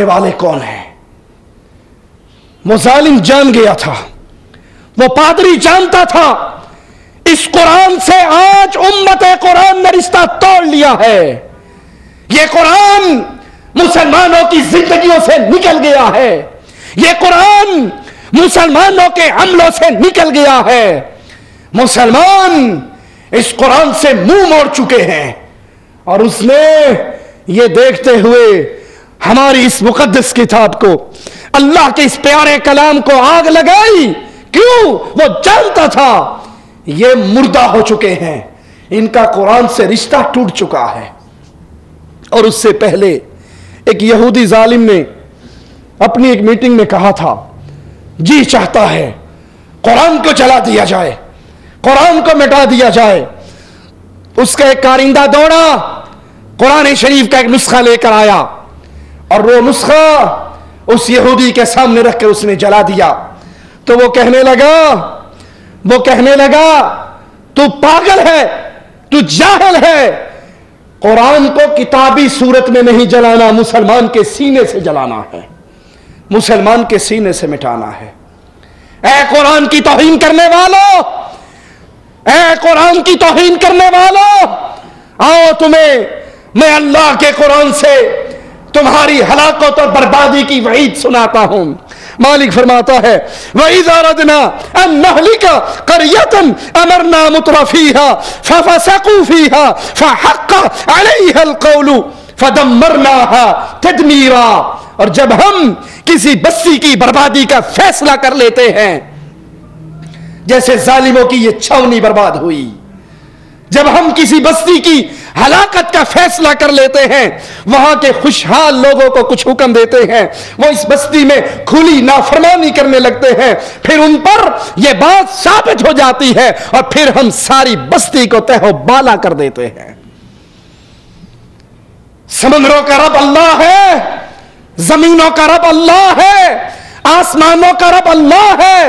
والے کون ہیں؟ وہ ظالم جان گیا تھا، وہ پادری جانتا تھا اس قرآن سے آج امت قرآن نے رشتہ توڑ لیا ہے، یہ قرآن مسلمانوں کی زندگیوں سے نکل گیا ہے، یہ قرآن مسلمانوں کے عملوں سے نکل گیا ہے، مسلمان اس قرآن سے منہ موڑ چکے ہیں، اور اس نے یہ دیکھتے ہوئے ہماری اس مقدس کتاب کو، اللہ کے اس پیارے کلام کو آگ لگائی۔ کیوں؟ وہ جانتا تھا یہ مردہ ہو چکے ہیں، ان کا قرآن سے رشتہ ٹوٹ چکا ہے۔ اور اس سے پہلے ایک یہودی ظالم نے اپنی ایک میٹنگ میں کہا تھا، جی چاہتا ہے قرآن کو جلا دیا جائے، قرآن کو مٹا دیا جائے۔ اس کا ایک کارندہ دوڑا، قرآن شریف کا ایک نسخہ لے کر آیا، اور وہ نسخہ اس یہودی کے سامنے رکھ کے اس نے جلا دیا۔ تو وہ کہنے لگا تو پاگل ہے، تو جاہل ہے، قرآن کو کتابی صورت میں نہیں جلانا، مسلمان کے سینے سے جلانا ہے، مسلمان کے سینے سے مٹانا ہے۔ اے قرآن کی توہین کرنے والوں، اے قرآن کی توہین کرنے والوں، آؤ تمہیں میں اللہ کے قرآن سے تمہاری ہلاکت اور بربادی کی وعید سناتا ہوں۔ مالک فرماتا ہے وَإِذَا رَدْنَا أَن نَّهْلِكَ قَرْيَةً أَمَرْنَا مُتْرَفِيهَا فَفَسَقُوا فِيهَا فَحَقَّ عَلَيْهَا الْقَوْلُ فَدَمَّرْنَاهَا تَدْمِيرًا۔ اور جب ہم کسی بستی کی بربادی کا فیصلہ کر لیتے ہیں، جیسے ظالموں کی یہ چھاونی برباد ہوئی، جب ہم کسی بستی کی ہلاکت کا فیصلہ کر لیتے ہیں، وہاں کے خوشحال لوگوں کو کچھ حکم دیتے ہیں، وہ اس بستی میں کھلی نافرمانی کرنے لگتے ہیں، پھر ان پر یہ بات ثابت ہو جاتی ہے، اور پھر ہم ساری بستی کو تہ و بالا کر دیتے ہیں۔ سمندروں کا رب اللہ ہے، زمینوں کا رب اللہ ہے، آسمانوں کا رب اللہ ہے،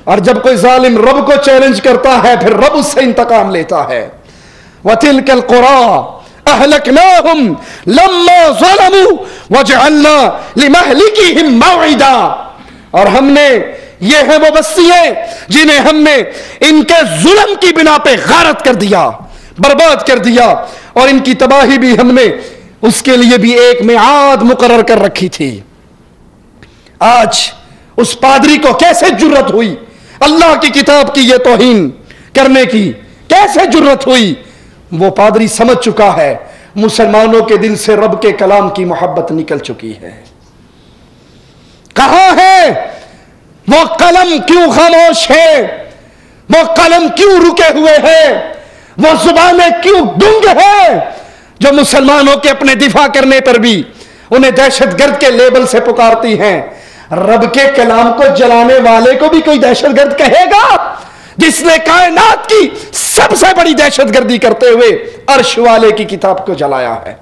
اور جب کوئی ظالم رب کو چیلنج کرتا ہے پھر رب اس سے انتقام لیتا ہے۔ وَتِلْكَ الْقُرَىٰ أَهْلَكْنَاهُمْ لَمَّا ظَلَمُوا وَجَعَلْنَا لِمَهْلِكِهِمْ مَوْعِدًا۔ اور ہم نے، یہ ہیں وہ بستیاں جنہیں ہم نے ان کے ظلم کی بنا پہ غارت کر دیا، برباد کر دیا، اور ان کی تباہی بھی ہم نے اس کے لیے بھی ایک میعاد مقرر کر رکھی تھی۔ آج اس پادری کو کیسے جرت ہوئی اللہ کی کتاب کی یہ توہین کرنے کی؟ کیسے جرت ہوئی؟ وہ پادری سمجھ چکا ہے مسلمانوں کے دل سے رب کے کلام کی محبت نکل چکی ہے۔ کہاں ہے وہ قلم؟ کیوں خاموش ہے وہ قلم؟ کیوں رکے ہوئے ہیں وہ زبانیں؟ کیوں گنگ ہے جو مسلمانوں کے اپنے دفاع کرنے پر بھی انہیں دہشت گرد کے لیبل سے پکارتی ہیں؟ رب کے کلام کو جلانے والے کو بھی کوئی دہشت گرد کہے گا؟ جس نے کائنات کی سب سے بڑی دہشت گردی کرتے ہوئے عرش والے کی کتاب کو جلایا ہے۔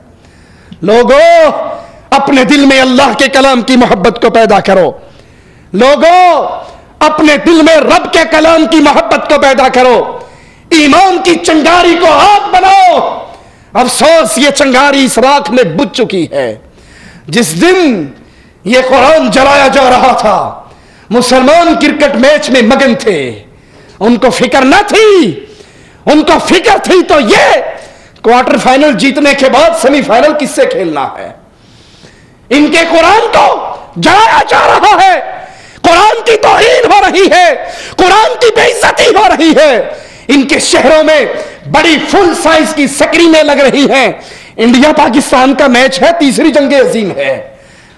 لوگوں، اپنے دل میں اللہ کے کلام کی محبت کو پیدا کرو، لوگوں اپنے دل میں رب کے کلام کی محبت کو پیدا کرو، ایمان کی چنگاری کو آگ بناؤ۔ افسوس یہ چنگاری اس راکھ میں بجھ چکی ہے۔ جس دن یہ قرآن جلایا جا رہا تھا، مسلمان کرکٹ میچ میں مگن تھے، ان کو فکر نہ تھی، ان کو فکر تھی تو یہ کوارٹر فائنل جیتنے کے بعد سیمی فائنل کس سے کھیلنا ہے۔ ان کے قرآن کو جلایا جا رہا ہے، قرآن کی توہین ہو رہی ہے، قرآن کی بے عزتی ہو رہی ہے۔ ان کے شہروں میں بڑی فل سائز کی سکرینیں لگ رہی ہیں۔ انڈیا پاکستان کا میچ ہے، تیسری جنگ عظیم ہے،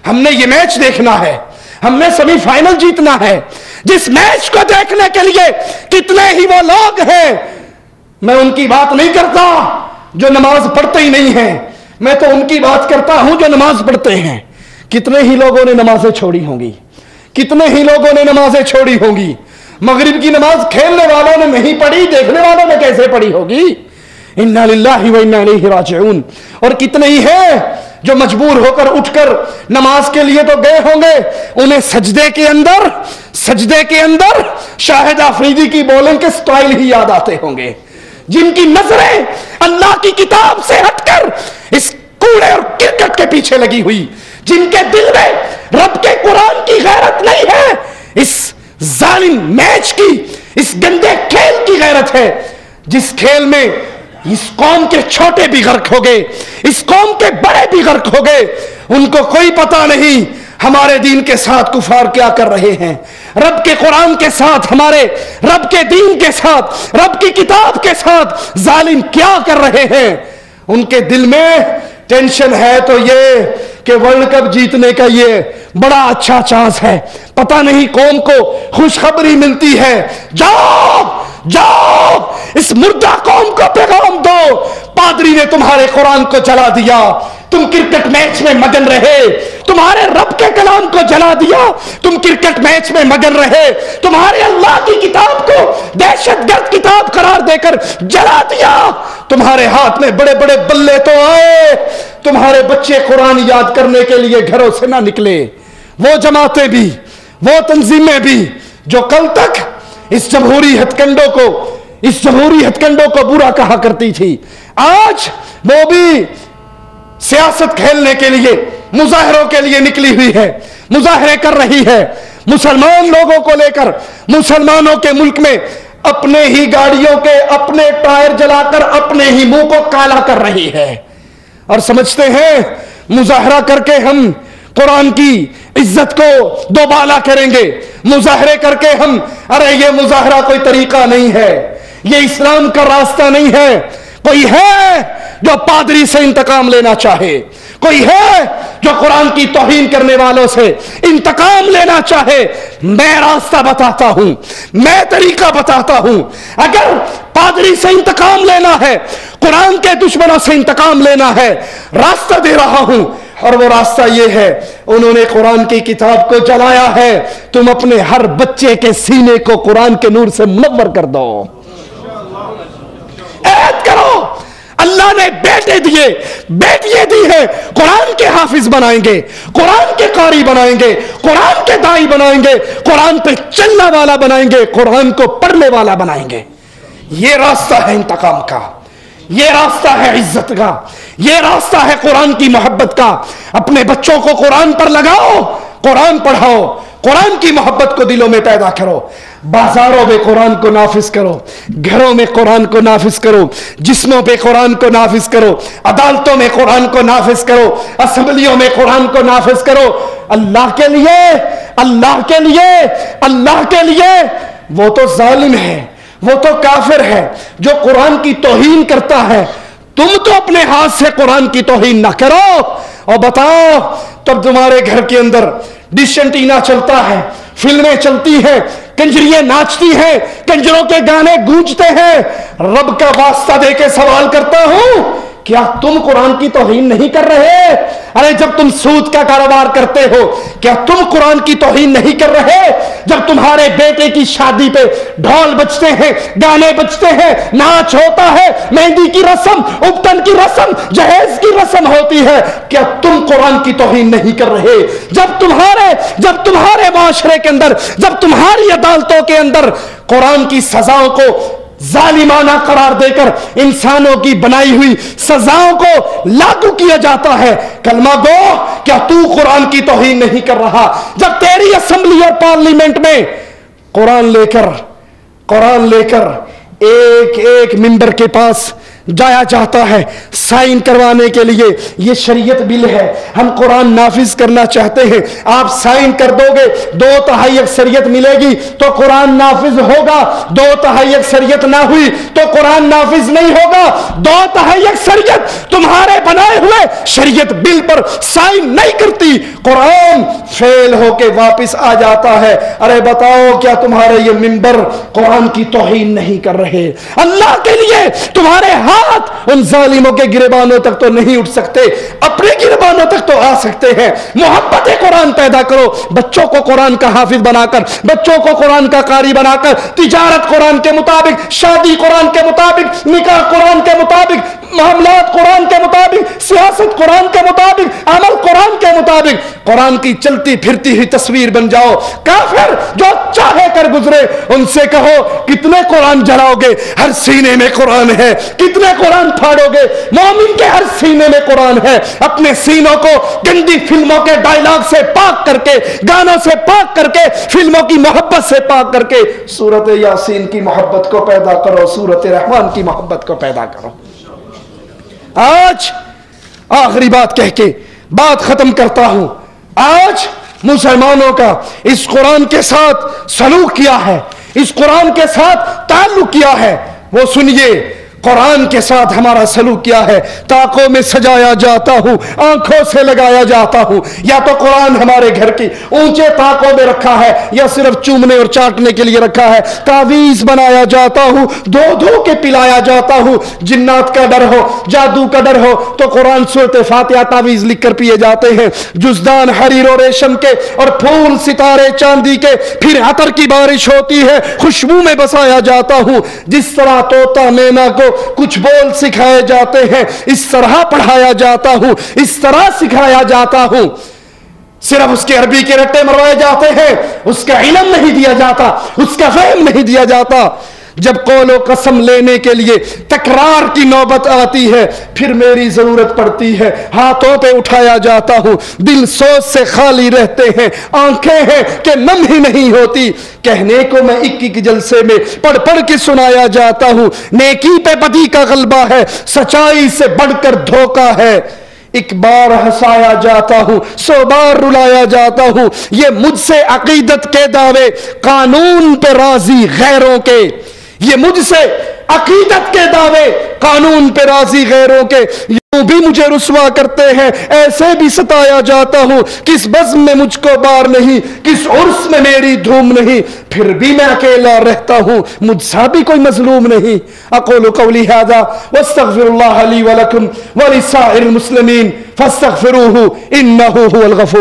ہم نے یہ میچ دیکھنا ہے، ہم نے سیمی فائنل جیتنا ہے۔ جس میچ کو دیکھنے کے لیے کتنے ہی وہ لوگ ہیں، میں ان کی بات نہیں کرتا جو نماز پڑھتے ہی نہیں ہیں، میں تو ان کی بات کرتا ہوں جو نماز پڑھتے ہیں۔ کتنے ہی لوگوں نے نمازیں چھوڑی ہوں گی، کتنے ہی لوگوں نے نمازیں چھوڑی ہوں گی۔ مغرب کی نماز کھیلنے والوں نے نہیں پڑھی، دیکھنے والوں نے کیسے پڑھی ہوگی؟ انا للہ و انا الیہ راجعون۔ اور کتنے ہی ہیں جو مجبور ہو کر اٹھ کر نماز کے لیے تو گئے ہوں گے، انہیں سجدے کے اندر شاہد آفریدی کی بولنگ کے سٹائل ہی یاد آتے ہوں گے، جن کی نظریں اللہ کی کتاب سے ہٹ کر اس کوڑے اور کرکٹ کے پیچھے لگی ہوئی، جن کے دل میں رب کے قرآن کی غیرت نہیں ہے، اس ظالم میچ کی، اس گندے کھیل کی غیرت ہے، جس کھیل میں اس قوم کے چھوٹے بھی غرق ہو گئے، اس قوم کے بڑے بھی غرق ہو گئے، ان کو کوئی پتہ نہیں ہمارے دین کے ساتھ کفار کیا کر رہے ہیں، رب کے قرآن کے ساتھ، ہمارے رب کے دین کے ساتھ، رب کی کتاب کے ساتھ ظالم کیا کر رہے ہیں۔ ان کے دل میں ٹینشن ہے تو یہ کہ ورلڈ کپ جیتنے کا یہ بڑا اچھا چانس ہے، پتہ نہیں قوم کو خوشخبری ملتی ہے، جاؤ جاؤ اس مردہ قوم کو پیغام دو، پادری نے تمہارے قرآن کو جلا دیا، تم کرکٹ میچ میں مگن رہے، تمہارے رب کے کلام کو جلا دیا، تم کرکٹ میچ میں مگن رہے، تمہارے اللہ کی کتاب کو دہشت گرد کتاب قرار دے کر جلا دیا، تمہارے ہاتھ میں بڑے بڑے بلے تو آئے، تمہارے بچے قرآن یاد کرنے کے لیے گھروں سے نہ نکلے۔ وہ جماعتیں بھی، وہ تنظیمیں بھی جو کل تک اس جمہوری ہتھکنڈوں کو برا کہا کرتی تھی، آج وہ بھی سیاست کھیلنے کے لیے، مظاہروں کے لیے نکلی ہوئی ہے، مظاہرے کر رہی ہے، مسلمان لوگوں کو لے کر مسلمانوں کے ملک میں اپنے ہی گاڑیوں کے اپنے ٹائر جلا کر اپنے ہی منہ کو کالا کر رہی ہے، اور سمجھتے ہیں مظاہرہ کر کے ہم قرآن کی عزت کو دوبالا کریں گے، مظاہرے کر کے ہم، ارے یہ مظاہرہ کوئی طریقہ نہیں ہے، یہ اسلام کا راستہ نہیں ہے۔ کوئی ہے جو پادری سے انتقام لینا چاہے، کوئی ہے جو قرآن کی توہین کرنے والوں سے انتقام لینا چاہے، میں راستہ بتاتا ہوں، میں طریقہ بتاتا ہوں۔ اگر پادری سے انتقام لینا ہے، قرآن کے دشمنوں سے انتقام لینا ہے، راستہ دے رہا ہوں، اور وہ راستہ یہ ہے، انہوں نے قرآن کی کتاب کو جلایا ہے، تم اپنے ہر بچے کے سینے کو قرآن کے نور سے منور کر دو، عہد کرو، اللہ نے بیٹے دیے، بیٹیاں دی ہیں، قرآن کے حافظ بنائیں گے، قرآن کے قاری بنائیں گے، قرآن کے دائی بنائیں گے، قرآن پہ چلنے والا بنائیں گے، قرآن کو پڑھنے والا بنائیں گے۔ یہ راستہ ہے انتقام کا، یہ راستہ ہے عزت کا، یہ راستہ ہے قرآن کی محبت کا۔ اپنے بچوں کو قرآن پر لگاؤ، قرآن پڑھاؤ، قرآن کی محبت کو دلوں میں پیدا کرو، بازاروں میں قرآن کو نافذ کرو، گھروں میں قرآن کو نافذ کرو، جسموں پہ قرآن کو نافذ کرو، عدالتوں میں قرآن کو نافذ کرو، اسمبلیوں میں قرآن کو نافذ کرو، اللہ کے لیے، اللہ کے لیے، اللہ کے لیے۔ وہ تو ظالم ہے، وہ تو کافر ہے جو قرآن کی توہین کرتا ہے، تم تو اپنے ہاتھ سے قرآن کی توہین نہ کرو، اور بتاؤ تب تمہارے گھر کے اندر ڈش اینٹینا چلتا ہے، فلمیں چلتی ہیں، کنجریاں ناچتی ہیں، کنجروں کے گانے گونجتے ہیں، رب کا واسطہ دے کے سوال کرتا ہوں، کیا تم قرآن کی توہین نہیں کر رہے؟ ارے جب تم سود کا کاروبار کرتے ہو، کیا تم قرآن کی توہین نہیں کر رہے؟ جب تمہارے بیٹے کی شادی پہ ڈھول بجتے ہیں، گانے بجتے ہیں، ناچ ہوتا ہے، مہندی کی رسم، ابتن کی رسم، جہیز کی رسم ہوتی ہے، کیا تم قرآن کی توہین نہیں کر رہے؟ جب تمہارے معاشرے کے اندر، جب تمہاری عدالتوں کے اندر قرآن کی سزاؤں کو ظالمانہ قرار دے کر انسانوں کی بنائی ہوئی سزاؤں کو لاگو کیا جاتا ہے، کلمہ گو کیا تو قرآن کی توہین نہیں کر رہا؟ جب تیری اسمبلی اور پارلیمنٹ میں قرآن لے کر ایک ایک ممبر کے پاس جایا جاتا ہے سائن کروانے کے لیے، یہ شریعت بل ہے، ہم قرآن نافذ کرنا چاہتے ہیں، آپ سائن کر دو گے، 2/3 اکثریت ملے گی تو قرآن نافذ ہوگا، 2/3 اکثریت نہ ہوئی تو قرآن نافذ نہیں ہوگا، 2/3 اکثریت تمہارے بنائے ہوئے شریعت بل پر سائن نہیں کرتی، قرآن فیل ہو کے واپس آ جاتا ہے۔ ارے بتاؤ کیا تمہارے یہ ممبر قرآن کی توہین نہیں کر رہے؟ اللہ کے لیے تمہارے ہاتھ ان ظالموں کے گریبانوں تک تو نہیں اٹھ سکتے، اپنے گریبانوں تک تو آ سکتے ہیں۔ محبت قرآن پیدا کرو، بچوں کو قرآن کا حافظ بنا کر، بچوں کو قرآن کا قاری بنا کر، تجارت قرآن کے مطابق، شادی قرآن کے مطابق، نکاح قرآن کے مطابق، معاملات قرآن کے مطابق، سیاست قرآن کے مطابق، عمل قرآن کے مطابق، قرآن کی چلتی پھرتی ہوئی تصویر بن جاؤ۔ کافر جو چاہے کر گزرے، ان سے کہو کتنے قرآن جلاؤ گے؟ ہر سینے میں قرآن ہے۔ کتنے قرآن پھاڑو گے؟ مومن کے ہر سینے میں قرآن ہے۔ اپنے سینوں کو گندی فلموں کے ڈائلاگ سے پاک کر کے، گانوں سے پاک کر کے، فلموں کی محبت سے پاک کر کے سورۃ یاسین کی محبت کو پیدا کرو، سورۃ رحمان کی محبت کو پیدا کرو۔ آج آخری بات کہہ کے بات ختم کرتا ہوں۔ آج مسلمانوں کا اس قرآن کے ساتھ سلوک کیا ہے، اس قرآن کے ساتھ تعلق کیا ہے، وہ سنیے۔ قرآن کے ساتھ ہمارا سلوک کیا ہے؟ طاقوں میں سجایا جاتا ہوں، آنکھوں سے لگایا جاتا ہوں۔ یا تو قرآن ہمارے گھر کی اونچے طاقوں میں رکھا ہے، یا صرف چومنے اور چاٹنے کے لیے رکھا ہے۔ تعویذ بنایا جاتا ہوں، دو دھو کے پلایا جاتا ہوں۔ جنات کا ڈر ہو، جادو کا ڈر ہو تو قرآن سورۃ فاتحہ تعویذ لکھ کر پیے جاتے ہیں۔ جزدان حریر و ریشم کے اور پھول ستارے چاندی کے، پھر عطر کی بارش ہوتی ہے، خوشبو میں بسایا جاتا ہوں۔ جس طرح طوطا مینا کو کچھ بول سکھائے جاتے ہیں، اس طرح پڑھایا جاتا ہوں، اس طرح سکھایا جاتا ہوں۔ صرف اس کے عربی کے رٹے مروائے جاتے ہیں، اس کا علم نہیں دیا جاتا، اس کا فہم نہیں دیا جاتا۔ جب قول و قسم لینے کے لیے تکرار کی نوبت آتی ہے، پھر میری ضرورت پڑتی ہے، ہاتھوں پہ اٹھایا جاتا ہوں۔ دل سوچ سے خالی رہتے ہیں، آنکھیں ہیں کہ نم ہی نہیں ہوتی۔ کہنے کو میں ایک جلسے میں پڑھ پڑھ کے سنایا جاتا ہوں۔ نیکی پہ بدی کا غلبہ ہے، سچائی سے بڑھ کر دھوکہ ہے۔ ایک بار ہنسایا جاتا ہوں، 100 بار رلایا جاتا ہوں۔ یہ مجھ سے عقیدت کے دعوے، قانون پہ راضی غیروں کے۔ یہ مجھ سے عقیدت کے دعوے، قانون پہ راضی غیروں کے۔ یوں بھی مجھے رسوا کرتے ہیں، ایسے بھی ستایا جاتا ہوں۔ کس بزم میں مجھ کو بار نہیں، کس عرس میں میری دھوم نہیں، پھر بھی میں اکیلا رہتا ہوں، مجھ سا بھی کوئی مظلوم نہیں۔ اقول قولی ھذا واستغفر اللہ لی ولکم ولسائر المسلمین فاستغفروہ انہ هو الغفور۔